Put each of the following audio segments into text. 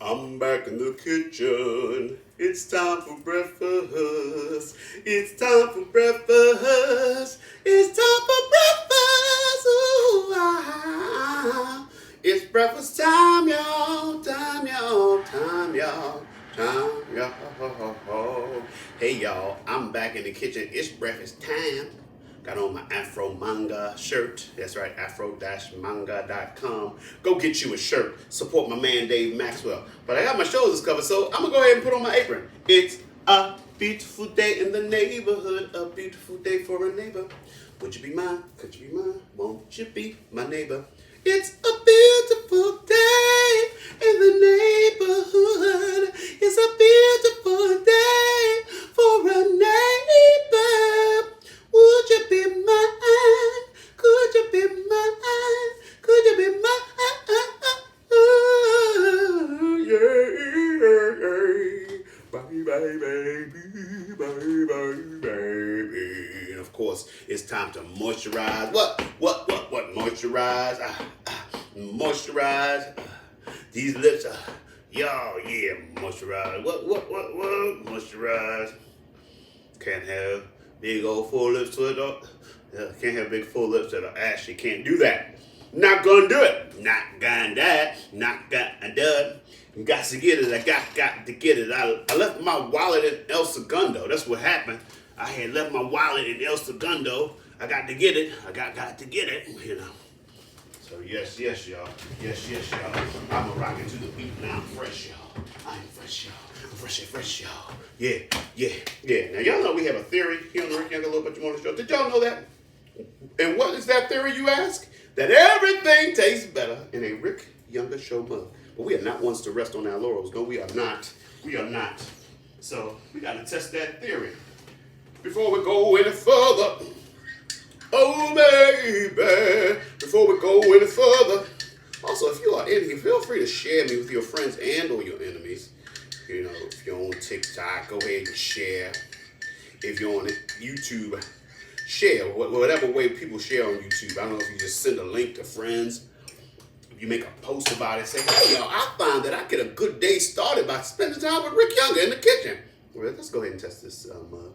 I'm back in the kitchen. It's time for breakfast. It's time for breakfast. It's time for breakfast. Ooh, It's breakfast time, y'all. Time, y'all. Time, y'all. Time, y'all. Hey, y'all. I'm back in the kitchen. It's breakfast time. Got on my Afro Manga shirt. That's right, afro-manga.com. Go get you a shirt. Support my man Dave Maxwell. But I got my shoulders covered, so I'm going to go ahead and put on my apron. It's a beautiful day in the neighborhood. A beautiful day for a neighbor. Would you be mine? Could you be mine? Won't you be my neighbor? It's a beautiful day in the neighborhood. It's a beautiful day for a neighbor. Would you be mine? Could you be mine? Could you be mine? Yeah. Bye, bye, baby. Bye, bye, baby. And of course, it's time to moisturize. What? Moisturize. Moisturize. These lips are, y'all, yeah, moisturize. What? Moisturize. Can't have big old full lips to it. Can't have big full lips that are ashy. Can't do that. Not gonna do it. Not gonna die. Not gonna do it. Got to get it. I got to get it. I left my wallet in El Segundo. That's what happened. I had left my wallet in El Segundo. I got to get it. I got to get it. You know. So yes, y'all. Yes, y'all. I'm a rockin' to the beat now. I'm fresh, y'all. I'm fresh, y'all. I'm fresh, y'all. Yeah. Now y'all know we have a theory here on the Rick Younger Little Bit Morning Show. Did y'all know that? And what is that theory, you ask? That everything tastes better in a Rick Younger Show mug. But we are not ones to rest on our laurels. No, we are not. We are not. So we gotta test that theory before we go any further. Oh, baby, before we go any further. Also, if you are in here, feel free to share me with your friends and or your enemies. You know, if you're on TikTok, go ahead and share. If you're on YouTube, share. Whatever way people share on YouTube. I don't know if you just send a link to friends. If you make a post about it, say, hey, y'all, I found that I get a good day started by spending time with Rick Younger in the kitchen. Well, let's go ahead and test this mug.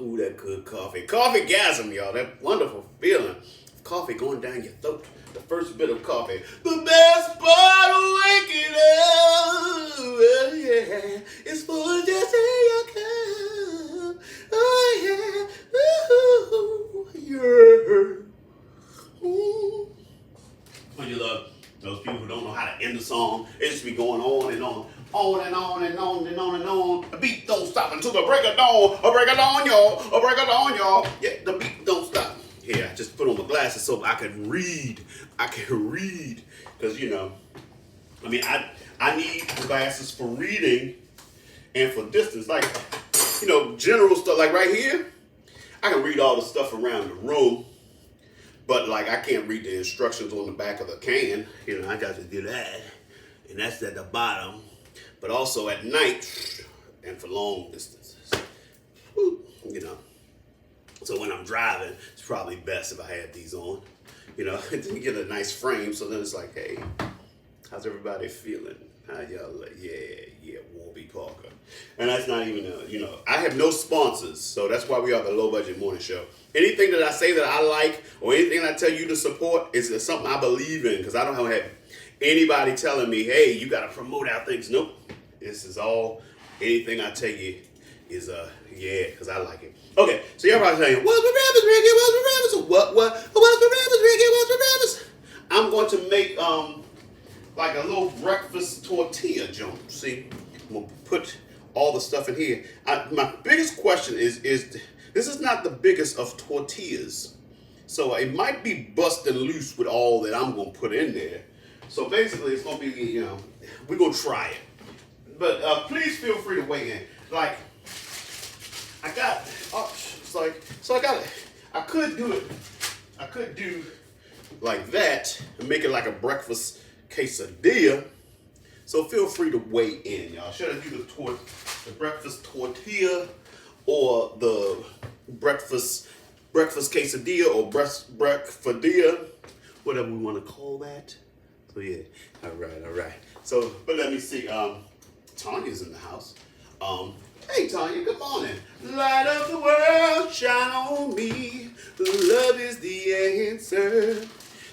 Ooh, that good coffee. Coffee-gasm, y'all. That wonderful feeling. Coffee going down your throat. The first bit of coffee. The best part of waking up. Oh, yeah. It's for just in your cup. Oh, yeah. Ooh, yeah. Ooh. When you love those people who don't know how to end the song, it just be going on and on. On and on and on and on and on. The beat don't stop until the break of dawn. A break of dawn, y'all. A break of dawn, y'all. Yeah, the beat don't stop. Here, I just put on my glasses so I can read. Because, you know, I mean, I need glasses for reading and for distance. Like, you know, general stuff. Like right here, I can read all the stuff around the room. But, like, I can't read the instructions on the back of the can. You know, I got to do that. And that's at the bottom. But also at night and for long distances. You know. So when I'm driving, it's probably best if I had these on. You know, to get a nice frame. So then it's like, hey, how's everybody feeling? How y'all like? Yeah, Warby Parker. And that's not even, you know, I have no sponsors. So that's why we are the Low Budget Morning Show. Anything that I say that I like or anything I tell you to support is something I believe in. Because I don't have anybody telling me, hey, you got to promote our things. Nope. This is all, anything I tell you is, yeah, because I like it. Okay, so y'all probably saying, what's for breakfast, Ricky? What's for breakfast? What's for breakfast, Ricky? What's for breakfast? I'm going to make, like a little breakfast tortilla jump. See, I'm going to put all the stuff in here. My biggest question is this is not the biggest of tortillas. So it might be busting loose with all that I'm going to put in there. So basically, it's going to be, you know, we're going to try it. But please feel free to weigh in. Like, I got, it's like, so I got it. I could do like that and make it like a breakfast quesadilla. So feel free to weigh in, y'all. Should I do the breakfast tortilla or the breakfast quesadilla or breakfadilla, whatever we want to call that. So yeah. All right, all right. So, but let me see. Tanya's in the house. Hey Tanya, good morning. Light of the world, shine on me. Love is the answer.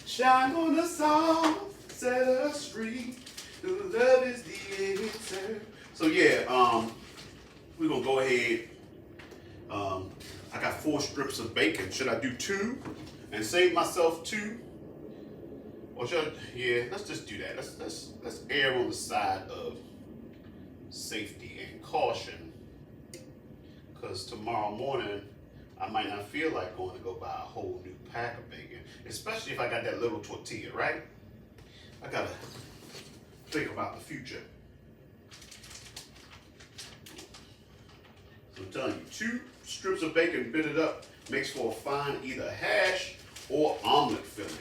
Shine on us all, set us free. Love is the answer. So yeah, we're gonna go ahead. I got 4 strips of bacon. Should I do 2 and save myself 2? Or should I, yeah, let's just do that. Let's err on the side of safety and caution. Because tomorrow morning I might not feel like going to go buy a whole new pack of bacon. Especially if I got that little tortilla, right? I gotta think about the future. So I'm telling you, 2 strips of bacon bitted up makes for a fine either hash or omelet filling.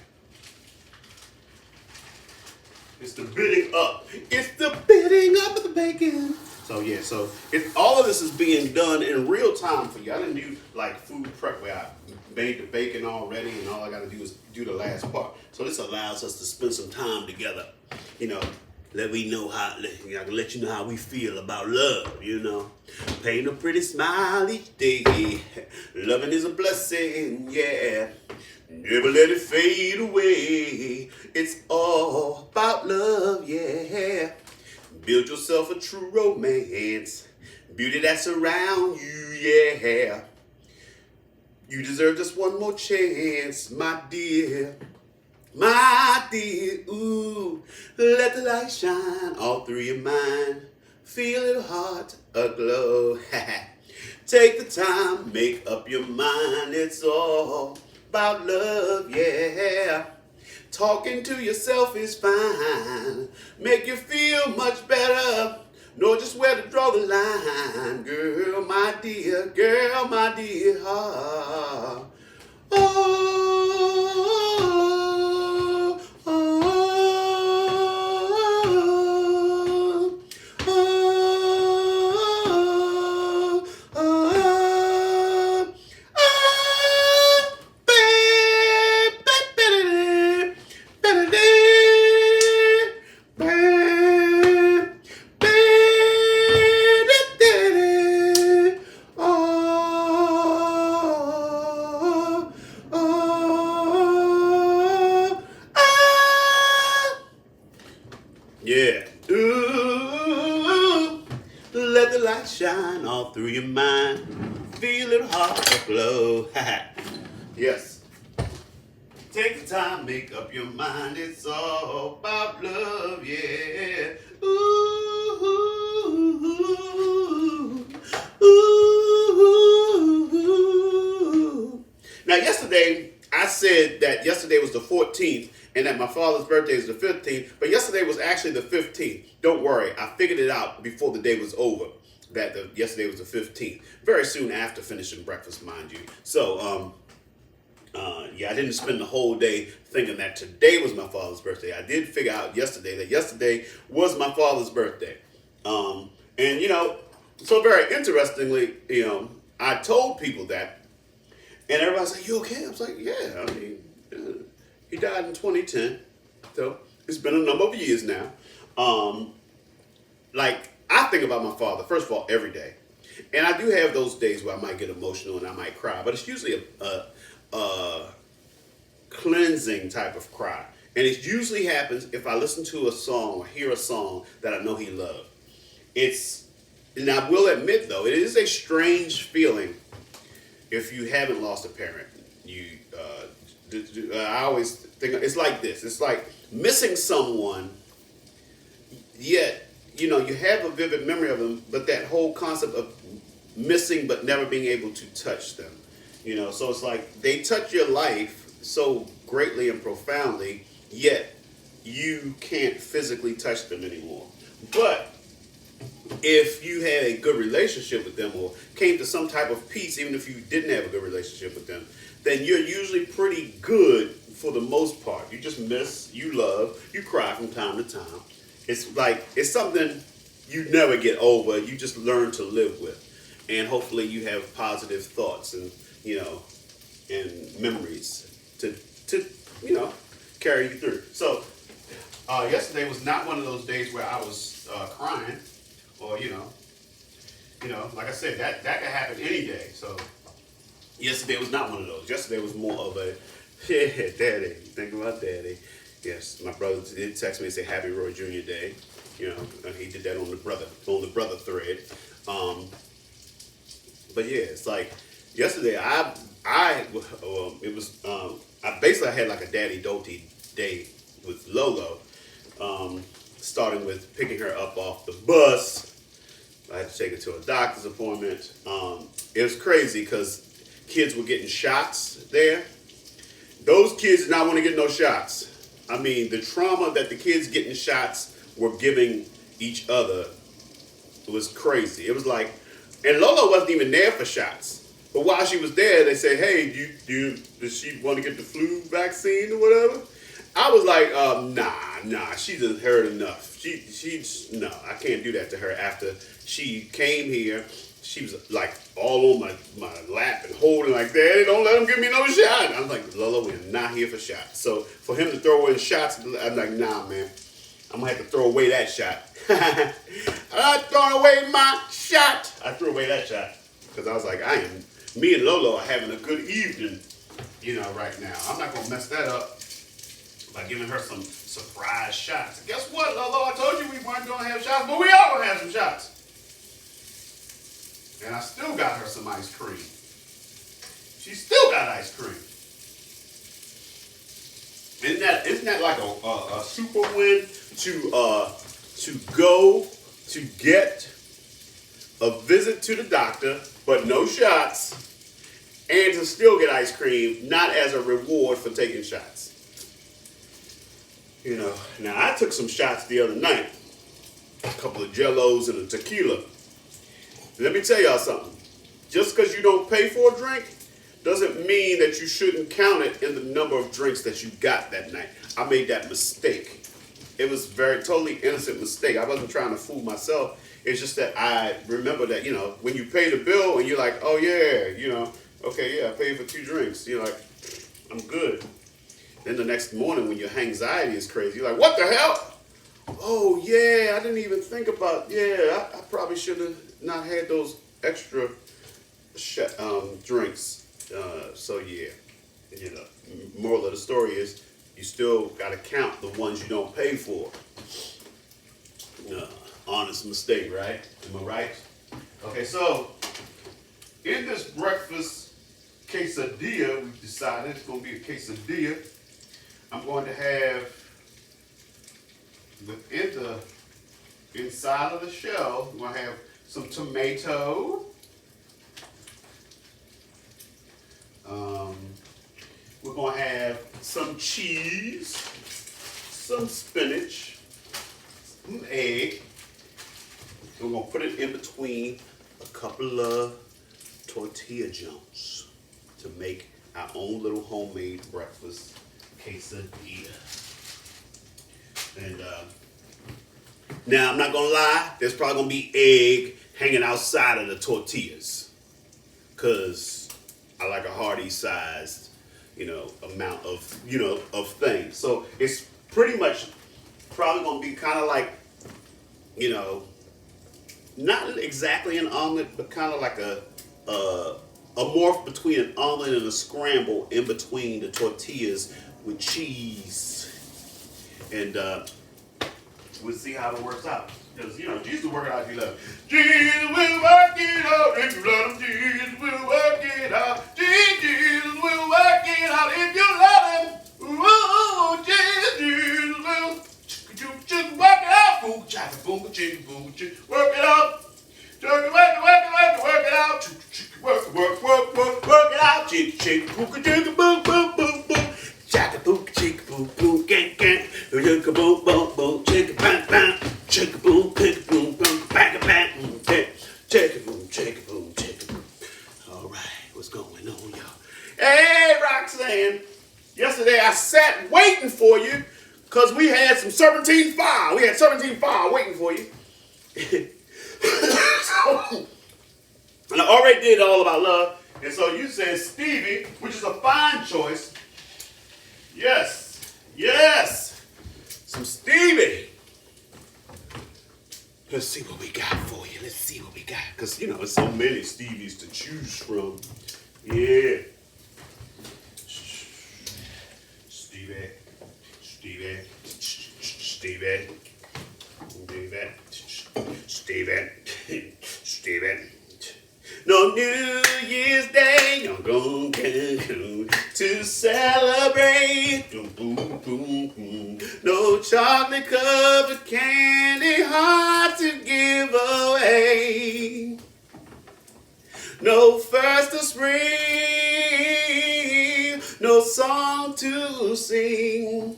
It's the bidding up. It's the bidding up of the bacon. So yeah, so all of this is being done in real time for you. I didn't do like food prep where I made the bacon already and all I gotta do is do the last part. So this allows us to spend some time together. You know, let you know how we feel about love, you know. Paint a pretty smile each day. Loving is a blessing, yeah. Never let it fade away. It's all about love, yeah. Build yourself a true romance. Beauty that's around you, yeah. You deserve just one more chance, my dear. My dear, ooh, let the light shine all through your mind. Feel your heart aglow. Take the time, make up your mind. It's all about love, yeah. Talking to yourself is fine. Make you feel much better. Know just where to draw the line. Girl, my dear, heart. Oh, oh, oh, oh, oh, oh, yeah. Ooh, let the light shine all through your mind. Feel it heart aglow. Yes. Take the time, make up your mind. It's all about love, yeah. Ooh, ooh, ooh. Now, yesterday, I said that yesterday was the 14th and that my father's birthday is the 15th, but yesterday was actually the 15th. Don't worry, I figured it out before the day was over that yesterday was the 15th. Very soon after finishing breakfast, mind you. So, yeah, I didn't spend the whole day thinking that today was my father's birthday. I did figure out yesterday that yesterday was my father's birthday. And, you know, so very interestingly, you know, I told people that, and everybody's like, you okay? I was like, yeah, I mean, he died in 2010, so it's been a number of years now. Like, I think about my father, first of all, every day. And I do have those days where I might get emotional and I might cry, but it's usually a cleansing type of cry. And it usually happens if I listen to a song or hear a song that I know he loved. And I will admit though, it is a strange feeling if you haven't lost a parent. I always think it's like this. It's like missing someone, yet, you know, you have a vivid memory of them, but that whole concept of missing but never being able to touch them. You know, so it's like they touch your life so greatly and profoundly, yet you can't physically touch them anymore. But if you had a good relationship with them or came to some type of peace, even if you didn't have a good relationship with them, then you're usually pretty good for the most part. You just miss, you love, you cry from time to time. It's like, it's something you never get over. You just learn to live with. And hopefully you have positive thoughts and, you know, and memories to you know, carry you through. So Yesterday was not one of those days where I was crying, or like I said, that could happen any day. So yesterday was not one of those. Yesterday was more of a, yeah, daddy. Think about daddy. Yes, my brother did text me and say Happy Roy Jr. Day. And he did that on the brother thread. But yeah, it's like yesterday. I basically had like a daddy doty day with Lolo, starting with picking her up off the bus. I had to take her to a doctor's appointment. It was crazy because kids were getting shots there. Those kids did not want to get no shots. I mean, the trauma that the kids getting shots were giving each other was crazy. It was like, and Lola wasn't even there for shots. But while she was there, they said, hey, does she want to get the flu vaccine or whatever? I was like, nah, she done heard enough. No, I can't do that to her. After she came here, she was like all on my lap and holding like that. They don't let him give me no shot. I'm like, Lola, we're not here for shots. So for him to throw in shots, I'm like, nah, man, I'm gonna have to throw away that shot. I'm throwing away my shot. I threw away that shot because I was like, me and Lolo are having a good evening, right now. I'm not gonna mess that up by giving her some surprise shots. Guess what, Lolo? I told you we weren't gonna have shots, but we are gonna have some shots. And I still got her some ice cream. She still got ice cream. Isn't that like a super win to go to get a visit to the doctor, but no shots, and to still get ice cream, not as a reward for taking shots. Now I took some shots the other night, a couple of Jellos and a tequila. Let me tell y'all something. Just because you don't pay for a drink doesn't mean that you shouldn't count it in the number of drinks that you got that night. I made that mistake. It was totally innocent mistake. I wasn't trying to fool myself. It's just that I remember that, when you pay the bill and you're like, oh yeah, okay, yeah, I paid for 2 drinks. You're like, I'm good. Then the next morning when your anxiety is crazy, you're like, what the hell? Oh yeah, I didn't even think about, I probably should have not had those extra drinks. So yeah, moral of the story is you still got to count the ones you don't pay for. Honest mistake, right? Am I right? Okay, so in this breakfast quesadilla, we've decided it's going to be a quesadilla. I'm going to have inside of the shell, we're going to have some tomato. We're going to have some cheese, some spinach, some egg. We're going to put it in between a couple of tortilla jumps to make our own little homemade breakfast quesadilla. And now I'm not going to lie, there's probably going to be egg hanging outside of the tortillas, because I like a hearty sized, amount of, of things. So it's pretty much probably going to be kind of like, not exactly an omelet, but kind of like a morph between an omelet and a scramble in between the tortillas with cheese. And we'll see how it works out. Because, Jesus will work it out if you love him. Jesus will work it out if you love him. Jesus will work it out. Jesus will work it out if you love him. Ooh, Jesus will work it out. Boom, chaka, boom, chicken, boom, chicken. Work it out. Work it out. Work it out. Chicken, boom, chicken, boom, boom, boom, boom. Chaka, boom, chicken, boom, boom, gang, gang. Boom, boom, boom, chicken, bang, bang. Chicken, boom, boom, boom, bang, bang. Chicken, boom, boom. All right, what's going on, y'all? Hey, Roxanne. Yesterday I sat waiting for you because we had some serpentine fire. We had serpentine fire waiting for you. And I already did All About Love. And so you said Stevie, which is a fine choice. Yes. Some Stevie. Let's see what we got for you. Let's see what we got. Because, you know, there's so many Stevies to choose from. Yeah. Stevie. Stevie. Stevie. Stevie. Stevie. No New Year's Day, I'm going to celebrate. No chocolate covered candy hard to give away. No first of spring, no song to sing.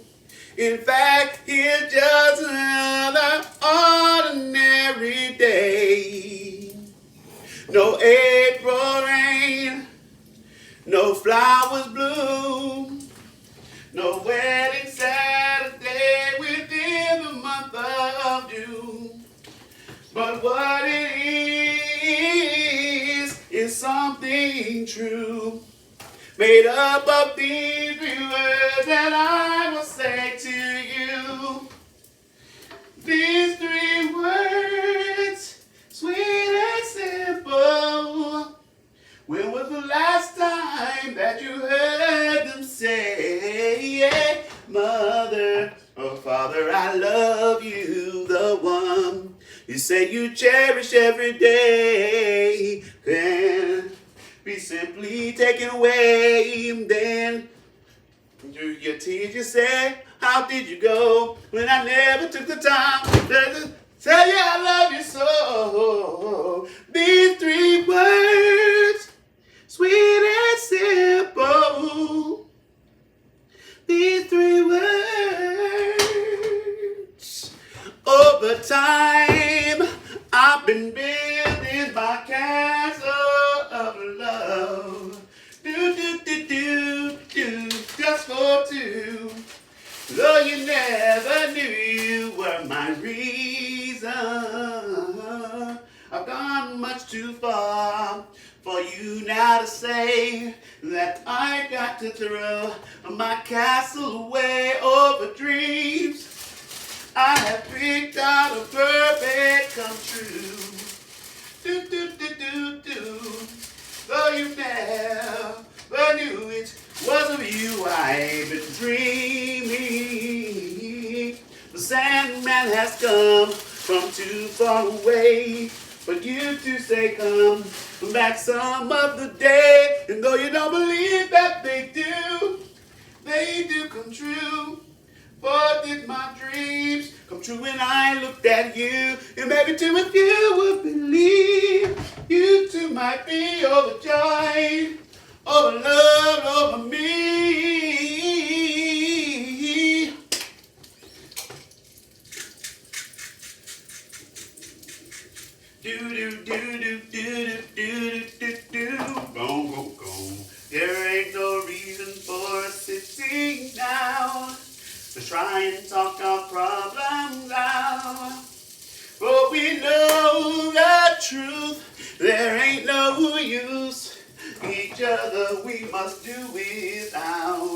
In fact, it's just another ordinary day. No April rain, no flowers bloom, no wedding Saturday within the month of June. But what it is something true, made up of these 3 words that I will say to you. These 3 words, sweet and simple. When was the last time that you heard them say, Mother or Father, I love you, the one you say you cherish every day can be simply taken away. Then through your tears you say, how did you go when I never took the time to tell you I love you so? These 3 words, sweet and simple. These 3 words. Over time, I've been building my castle of love. Do, do, do, do, do, just for 2. Though you never knew you were my reason, I've gone much too far for you now to say that I've got to throw my castle away over dreams. I have picked out a perfect come true. Do, do, do, do, do. Though you never knew it was of you I've been dreaming. The Sandman has come from too far away, but you two say come back some other day. And though you don't believe that they do come true. For did my dreams come true when I looked at you? And maybe too if you would believe, you two might be overjoyed, over love, over me. Do do do do do do do do. Boom boom boom. There ain't no reason for us sitting down to try and talk our problems out. But we know the truth. There ain't no use. Each other we must do without.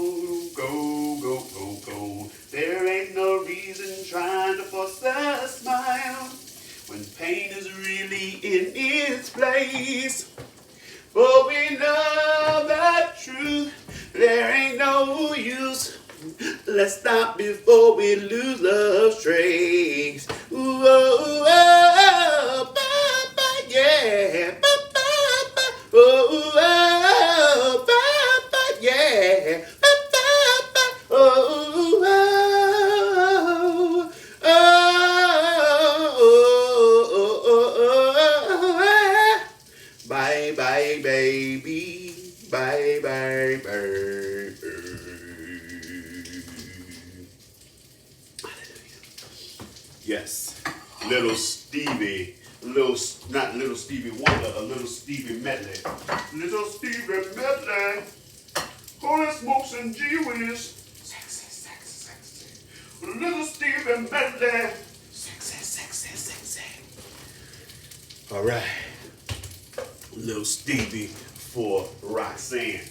Go, go, go, go. There ain't no reason trying to force a smile when pain is really in its place. For we know the truth. There ain't no use. Let's stop before we lose love's trace. Ooh, oh, oh, ba, ba, yeah. Ba, ba, ba. Oh, oh, ba, ba, yeah. Ba, ba, ba. Oh, oh, oh, oh. Bye, bye, baby. Bye, bye, bye. Yes, little Stevie, not little Stevie Wonder, a little Stevie medley. Little Stevie medley, holy smokes and gee whiz. Sexy, sexy, sexy. Little Stevie medley. Sexy, sexy, sexy. All right, little Stevie for Roxanne.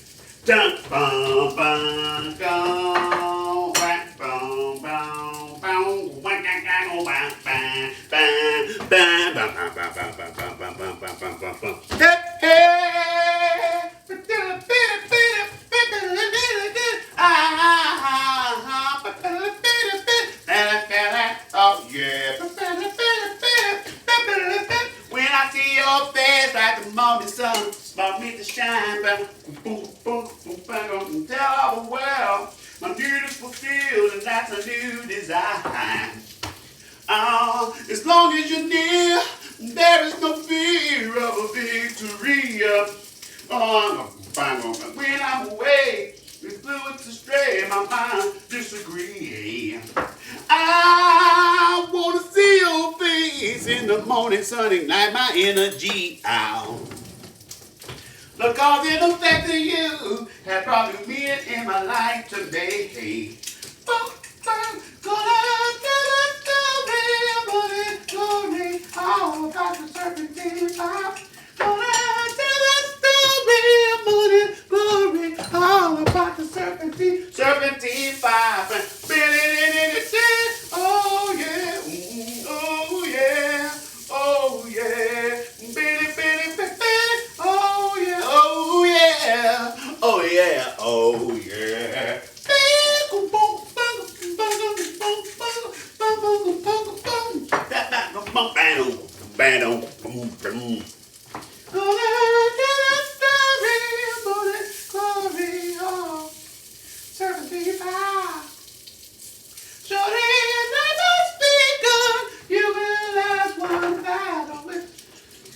Dun, bum, bum, go, whack, bum, bum, bum. Oh yeah. When I see your face like the morning sun, spark me to shine, tell all the world my need is fulfilled and that's a new design. As long as you're near, there is no fear of a victory. When I'm away, influence astray, my mind disagree. I wanna see your face in the morning sun, ignite my energy out. The cause and effect of you has brought me in my life today. Gonna tell a story about it, glory, all about the serpentine vibe. Gonna tell a story about it, glory, all about the serpentine vibe. Oh yeah, oh yeah, oh yeah, oh yeah, oh yeah, oh yeah, oh yeah.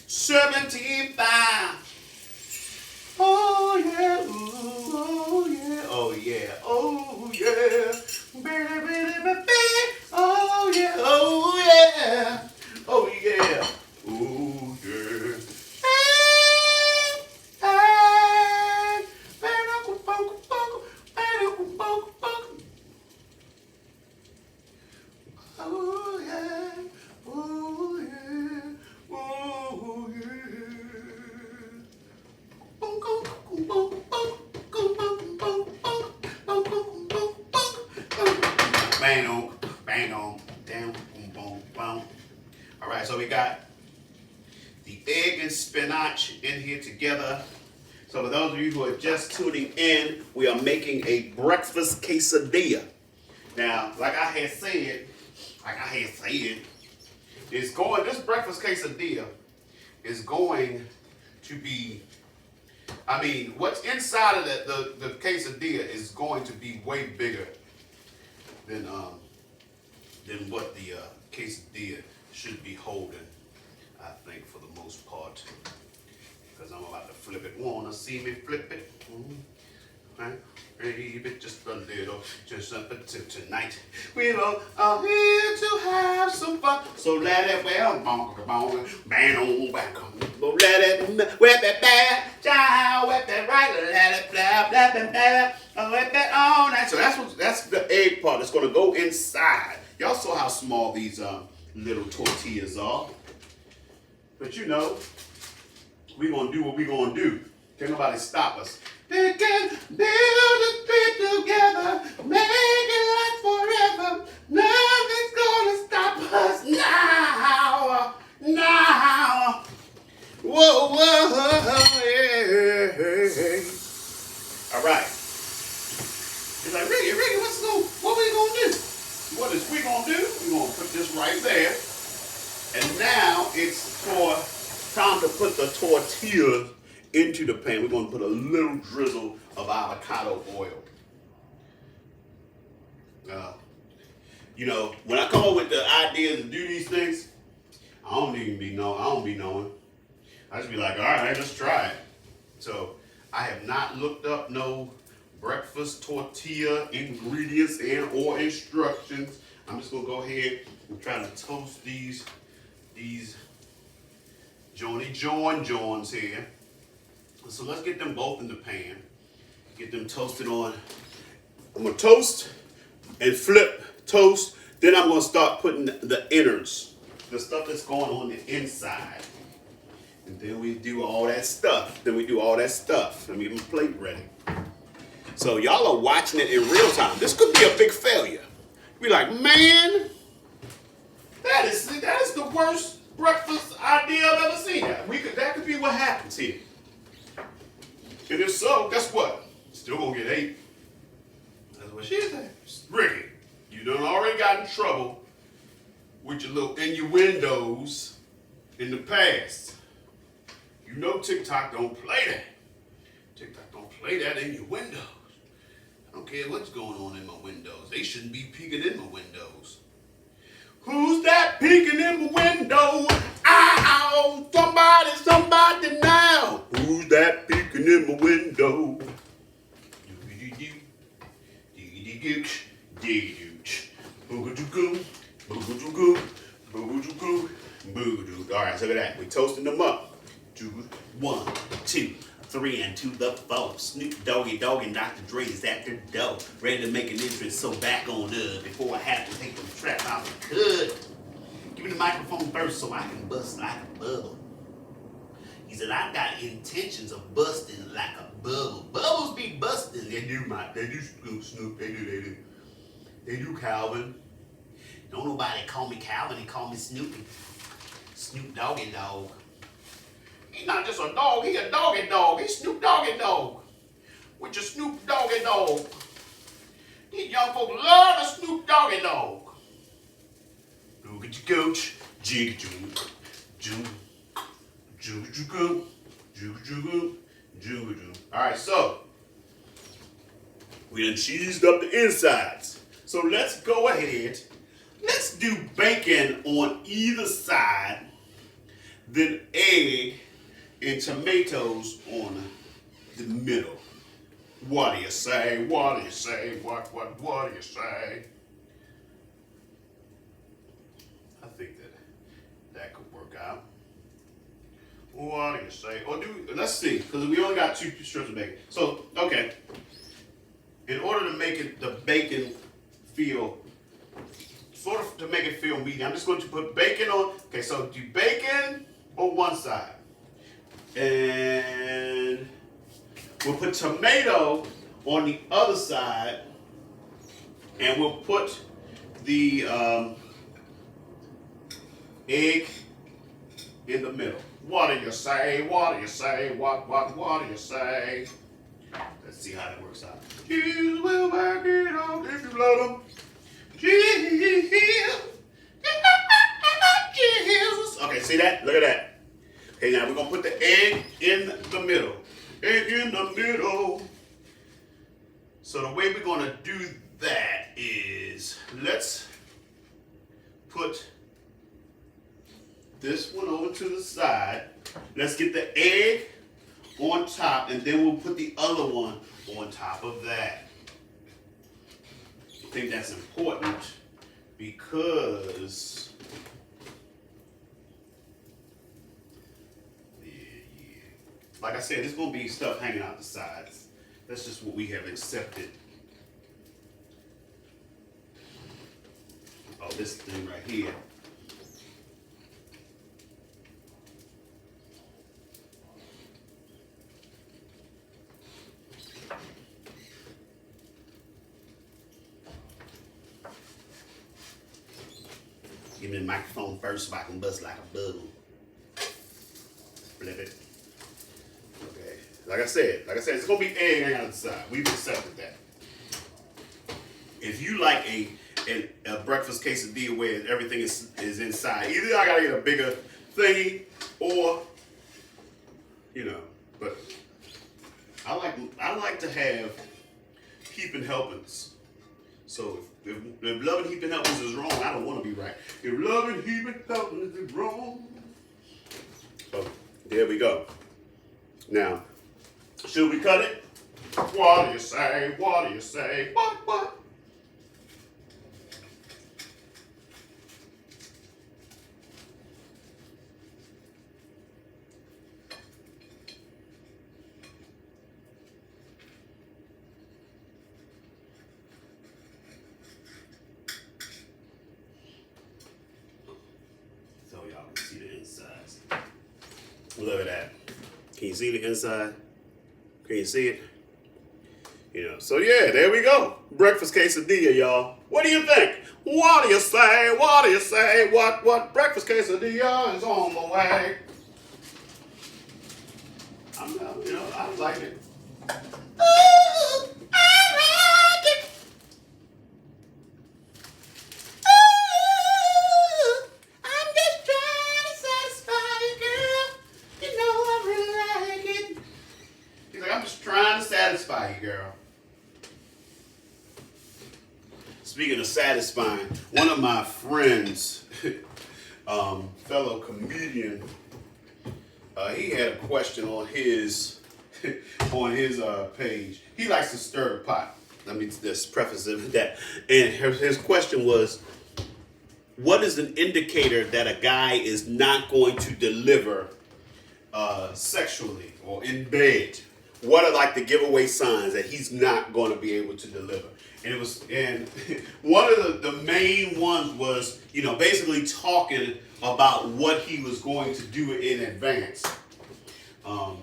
Serpentine. Oh yeah, ooh, oh yeah, oh yeah, oh yeah. Oh yeah, oh yeah, oh yeah, oh yeah. Oh yeah, oh yeah, oh yeah. Bang on, down, boom, boom, boom. All right, so we got the egg and spinach in here together. So for those of you who are just tuning in, we are making a breakfast quesadilla. Now, like I had said, this breakfast quesadilla is going to be, what's inside of the quesadilla is going to be way bigger than what the quesadilla should be holding, I think, for the most part. Because I'm about to flip it. Wanna see me flip it? Right? Baby, just a little, just something to tonight. We all are here to have some fun. So let it well, bang on back on. Let it whip it back, child, whip it right, let it flap, whip it all night. So that's the egg part that's gonna go inside. Y'all saw how small these little tortillas are. But you know, we gonna do what we gonna do. Can't nobody stop us. They can build a tree together, make it last forever. Nothing's gonna stop us now. Whoa, yeah. All right. It's like, Ricky, what we gonna do? What is we gonna do? We're gonna put this right there. And now it's time to put the tortillas into the pan. We're going to put a little drizzle of avocado oil. When I come up with the ideas to do these things, I don't be knowing. I just be like, all right, let's try it. So I have not looked up no breakfast tortilla ingredients or instructions. I'm just gonna go ahead and try to toast these John's here. So let's get them both in the pan. Get them toasted on. I'm gonna toast and flip, toast. Then I'm gonna start putting the innards, the stuff that's going on the inside. And then we do all that stuff. Let me get my plate ready. So y'all are watching it in real time. This could be a big failure. Be like, man, that is the worst breakfast idea I've ever seen. That could be what happens here. And if so, guess what? Still gonna get 8. That's what she said. Ricky, you done already got in trouble with your little innuendos in the past. You know TikTok don't play that. TikTok don't play that in your windows. I don't care what's going on in my windows. They shouldn't be peeking in my windows. Who's that peeking in my window? Ow! Somebody now! Who's that peeking in my window? Alright, so look at that. We toasting them up. 1, 2, 3, and to the 4. Snoop Doggy Dogg and Dr. Dre is at the door. Ready to make an entrance, so back on up. Before I have to take them trap out the cut. Give me the microphone first so I can bust like a bubble. He said, I got intentions of busting like a bubble. Bubbles be busting. They do Snoop, they do. They do Calvin. Don't nobody call me Calvin, they call me Snoopy. Snoop Doggy Dogg. He's not just a dog, he's a doggy dog. He's Snoop Doggy Dogg. With your Snoop Doggy Dogg. These young folks love the Snoop Doggy Dogg. Look at your coach. Jig Alright, so we done cheesed up the insides. So let's go ahead. Let's do bacon on either side, then egg and tomatoes on the middle. What do you say? What do you say? What do you say? I think that could work out. What do you say? Or let's see, because we only got 2 strips of bacon. So, okay. In order to make it the bacon feel, sort of to make it feel meaty, I'm just going to put bacon on. Okay, so do bacon on one side. And we'll put tomato on the other side. And we'll put the egg in the middle. What do you say? What do you say? What do you say? Let's see how that works out. Jesus will work it out if you let him. Jesus. Okay, see that? Look at that. Okay, now we're going to put the egg in the middle. Egg in the middle. So the way we're going to do that is, let's put this one over to the side. Let's get the egg on top, and then we'll put the other one on top of that. I think that's important because like I said, there's going to be stuff hanging out the sides. That's just what we have accepted. Oh, this thing right here. Give me the microphone first so I can bust like a bubble. Flip it. Okay. Like I said, it's gonna be egg hanging out the side. We've accepted that. If you like a breakfast quesadilla where everything is inside, either I gotta get a bigger thingy or, but I like to have heaping helpings. So if loving heaping helpings is wrong, I don't want to be right. If loving heaping helpings is wrong. So there we go. Now, should we cut it? What do you say? What do you say? What? Look at that. Can you see the inside? Can you see it? So yeah, there we go. Breakfast quesadilla, y'all. What do you think? What do you say? What do you say? What? Breakfast quesadilla is on the way. I like it. Ooh, I like it. Ooh, I'm just trying to satisfy you, girl. You know I really like it. He's like, I'm just trying to satisfy you, girl. Speaking of satisfying, one of my friends, fellow comedian, he had a question on his page. He likes to stir the pot. Let me just preface it with that. And his question was, what is an indicator that a guy is not going to deliver sexually or in bed? What are like the giveaway signs that he's not going to be able to deliver? And one of the main ones was, basically talking about what he was going to do in advance. So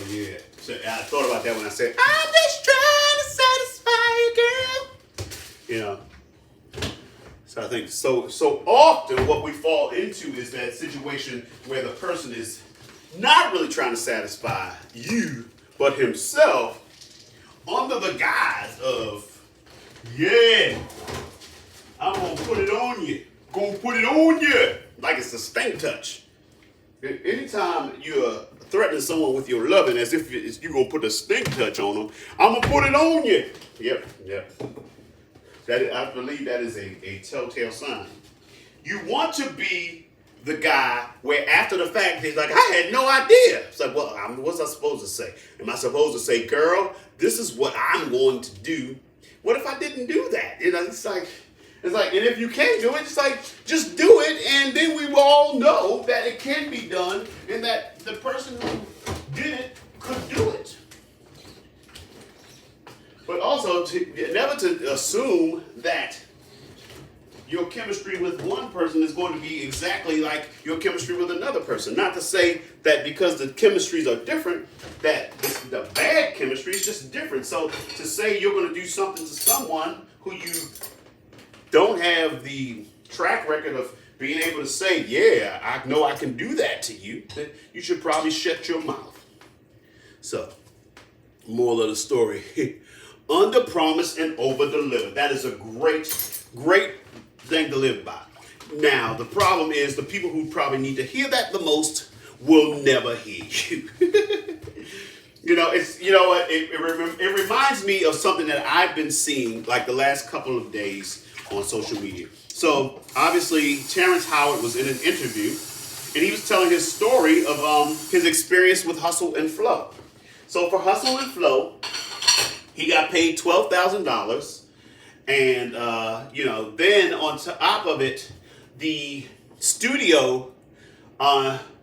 yeah, so I thought about that when I said, I'm just trying to satisfy you, girl. So I think so often what we fall into is that situation where the person is not really trying to satisfy you, but himself, under the guise of, yeah, I'm gonna put it on you. Gonna put it on you. Like it's a stink touch. Anytime you're threatening someone with your loving as if you're gonna put a stink touch on them, I'm gonna put it on you. Yep. I believe that is a telltale sign. You want to be the guy where after the fact he's like, I had no idea. It's like, well, what's I supposed to say? Am I supposed to say, girl, this is what I'm going to do? What if I didn't do that? It's like, and if you can't do it, it's like, just do it, and then we will all know that it can be done, and that the person who did it could do it. But also, never to assume that your chemistry with one person is going to be exactly like your chemistry with another person. Not to say that because the chemistries are different, that the bad chemistry is just different. So to say you're going to do something to someone who you don't have the track record of being able to say, yeah, I know I can do that to you, then you should probably shut your mouth. So, moral of the story, under promise and over deliver. That is a great thing to live by. Now, the problem is the people who probably need to hear that the most will never hear you. It reminds me of something that I've been seeing like the last couple of days on social media. So obviously Terrence Howard was in an interview and he was telling his story of his experience with Hustle and Flow. So for Hustle and Flow, he got paid $12,000. And, then on top of it, the studio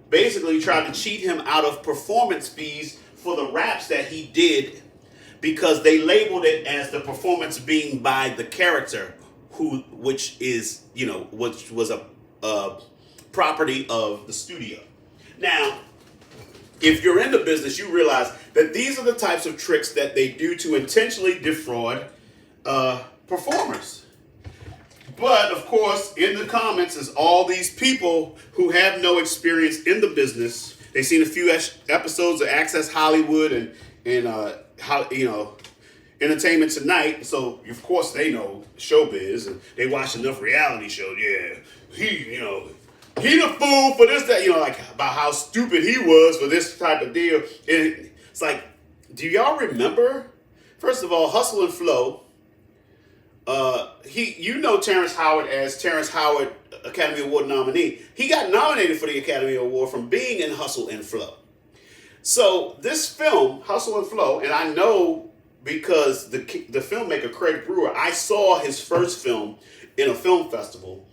basically tried to cheat him out of performance fees for the raps that he did because they labeled it as the performance being by the character, which was a property of the studio. Now, if you're in the business, you realize that these are the types of tricks that they do to intentionally defraud performers. But of course, in the comments is all these people who have no experience in the business. They've seen a few episodes of Access Hollywood and Entertainment Tonight, so of course they know showbiz and they watch enough reality shows. Yeah, he the fool for this, that, like about how stupid he was for this type of deal. And it's like, do y'all remember? First of all, Hustle and Flow. Terrence Howard as Terrence Howard Academy Award nominee. He got nominated for the Academy Award from being in Hustle and Flow. So this film, Hustle and Flow, and I know because the filmmaker Craig Brewer, I saw his first film in a film festival.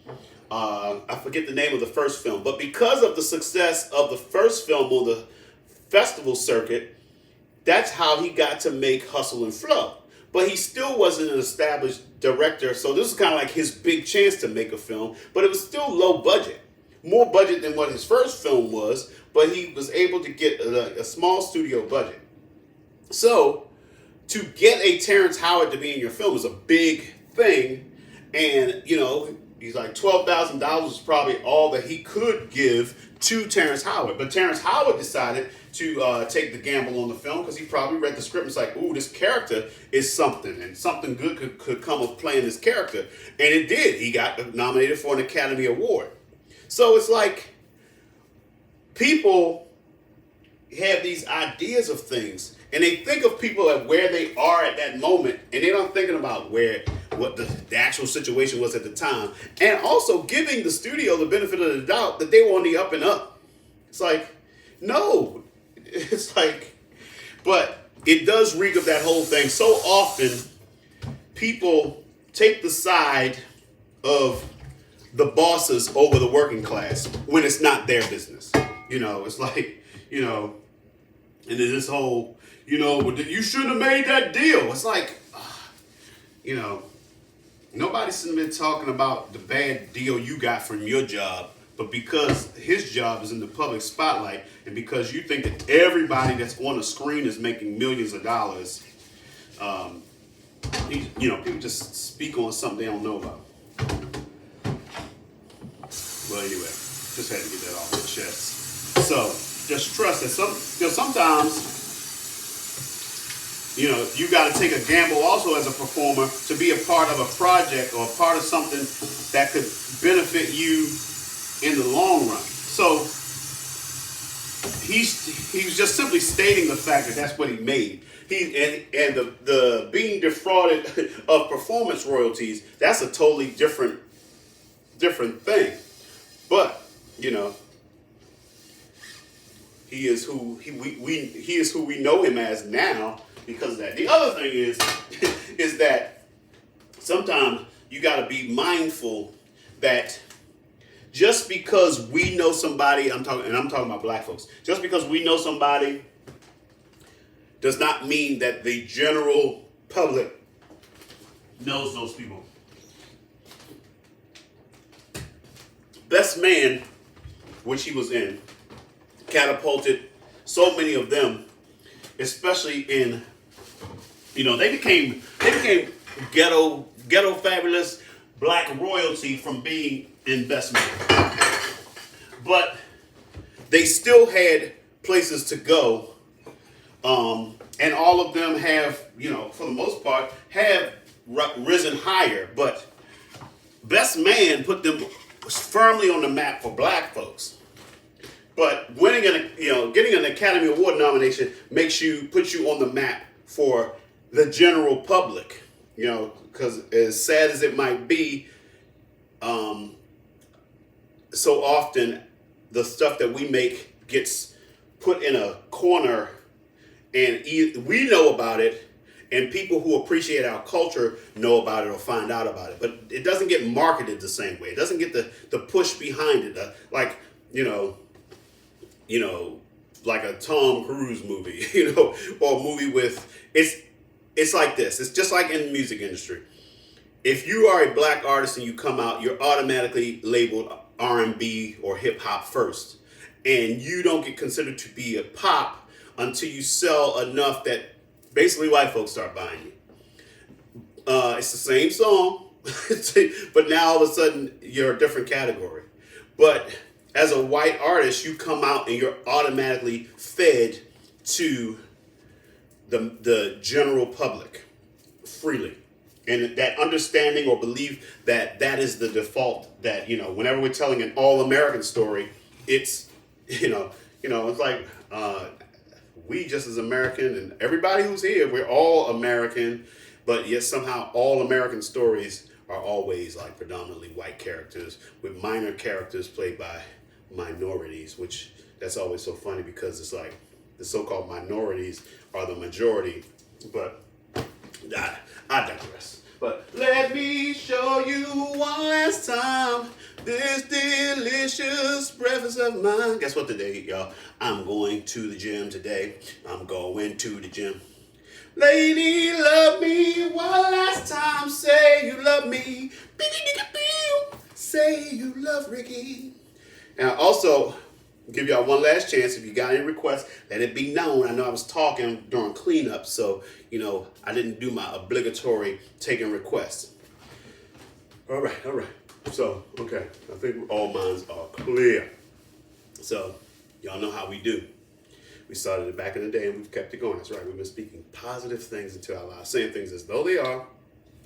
I forget the name of the first film, but because of the success of the first film on the festival circuit, that's how he got to make Hustle and Flow. But he still wasn't an established director, so this was kind of like his big chance to make a film, but it was still low budget. More budget than what his first film was, but he was able to get a small studio budget. So to get a Terrence Howard to be in your film is a big thing, and he's like $12,000 is probably all that he could give to Terrence Howard. But Terrence Howard decided to take the gamble on the film because he probably read the script and was like, ooh, this character is something, and something good could come of playing this character. And it did. He got nominated for an Academy Award. So it's like people have these ideas of things, and they think of people at where they are at that moment, and they're not thinking about what the actual situation was at the time, and also giving the studio the benefit of the doubt that they were on the up and up. It's like, no. It's like, but it does reek of that whole thing. So often, people take the side of the bosses over the working class when it's not their business. It's like, and then this whole, you shouldn't have made that deal. It's like, nobody's been talking about the bad deal you got from your job, but because his job is in the public spotlight, and because you think that everybody that's on the screen is making millions of dollars, people just speak on something they don't know about. Well, anyway, just had to get that off the chest. So just trust that sometimes, you got to take a gamble also as a performer to be a part of a project or a part of something that could benefit you in the long run. So he's just simply stating the fact that that's what he made. And the being defrauded of performance royalties, that's a totally different thing. But he is who he is who we know him as now because of that. The other thing is that sometimes you got to be mindful that just because we know somebody, I'm talking about black folks, just because we know somebody does not mean that the general public knows those people. Best Man, which he was in, catapulted so many of them, especially in, they became ghetto fabulous black royalty from being in Best Man. But they still had places to go, and all of them have, for the most part, have risen higher. But Best Man put them firmly on the map for black folks. But getting an Academy Award nomination puts you on the map for the general public. Because as sad as it might be, so often the stuff that we make gets put in a corner, and we know about it, and people who appreciate our culture know about it or find out about it. But it doesn't get marketed the same way. It doesn't get the push behind it. Like a Tom Cruise movie, or a movie with, it's like this. It's just like in the music industry. If you are a black artist and you come out, you're automatically labeled R&B or hip hop first. And you don't get considered to be a pop until you sell enough that basically white folks start buying you. It's the same song, but now all of a sudden you're a different category. But as a white artist, you come out and you're automatically fed to the general public freely. And that understanding or belief that is the default, that, whenever we're telling an all-American story, it's, it's like, we just as American, and everybody who's here, we're all American, but yet somehow all American stories are always like predominantly white characters with minor characters played by minorities, which that's always so funny because it's like the so-called minorities are the majority. But I digress. But let me show you one last time this delicious breakfast of mine. Guess what today, y'all? I'm going to the gym today. I'm going to the gym. Lady, love me one last time. Say you love me. Say you love Ricky. And also, Give y'all one last chance. If you got any requests, let it be known. I know I was talking during cleanup, so I didn't do my obligatory taking requests. All right. So, okay, I think all minds are clear. So, y'all know how we do. We started it back in the day and we've kept it going. That's right. We've been speaking positive things into our lives, saying things as though they are,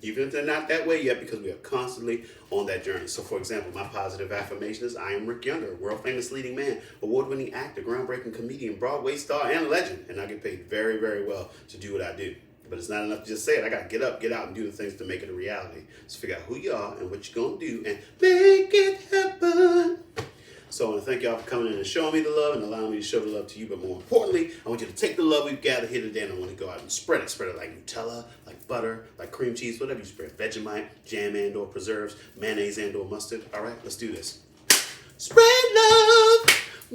even if they're not that way yet, because we are constantly on that journey. So, for example, my positive affirmation is I am Rick Younger, world famous leading man, award-winning actor, groundbreaking comedian, Broadway star, and legend. And I get paid very, very well to do what I do. But it's not enough to just say it. I got to get up, get out, and do the things to make it a reality. So figure out who you are and what you're going to do and make it happen. So I want to thank y'all for coming in and showing me the love and allowing me to show the love to you. But more importantly, I want you to take the love we've gathered here today and I want to go out and spread it. Spread it like Nutella, like butter, like cream cheese, whatever you spread. Vegemite, jam and or preserves, mayonnaise and or mustard. All right, let's do this. Spread love.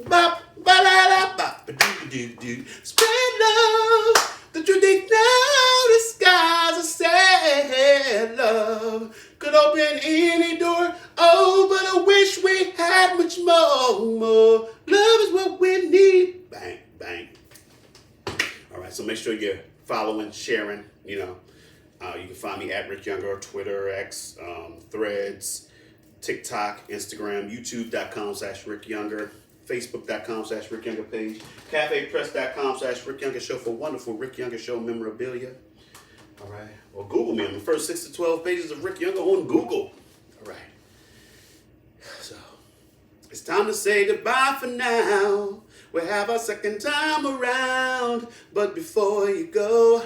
Bop, ba-la-da, bop, ba-doo-doo-doo. Spread love. The truth ain't now disguise. I said love could open any door. Oh, but I wish we had much more. Love is what we need. Bang, bang. All right, so make sure you're following, sharing. You can find me at Rick Younger, Twitter, X, Threads, TikTok, Instagram, YouTube.com/Rick Younger. Facebook.com/Rick Younger page, CafePress.com/Rick Younger Show for wonderful Rick Younger Show memorabilia. All right. Or Google me on the first 6 to 12 pages of Rick Younger on Google. All right. So, it's time to say goodbye for now. We'll have our second time around. But before you go,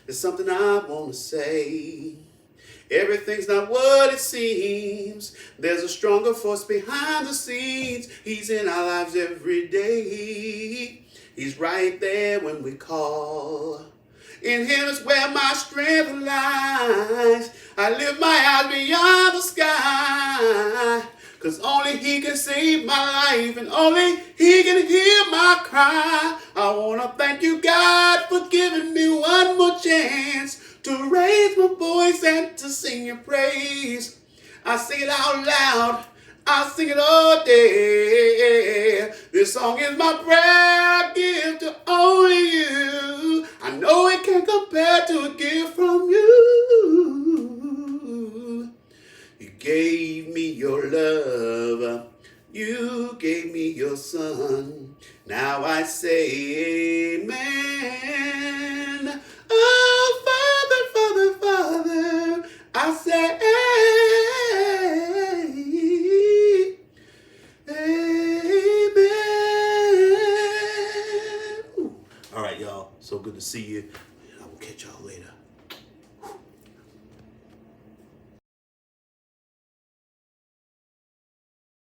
there's something I want to say. Everything's not what it seems. There's a stronger force behind the scenes. He's in our lives every day. He's right there when we call. In him is where my strength lies. I lift my eyes beyond the sky. 'Cause only he can save my life and only he can hear my cry. I want to thank you, God, for giving me one more chance to raise my voice and to sing your praise. I sing it out loud. I sing it all day. This song is my prayer I give to only you. I know it can't compare to a gift from you. You gave me your love. You gave me your son. Now I say amen. Oh, Father, Father, Father, I say amen. All right, y'all. So good to see you. I will catch y'all later.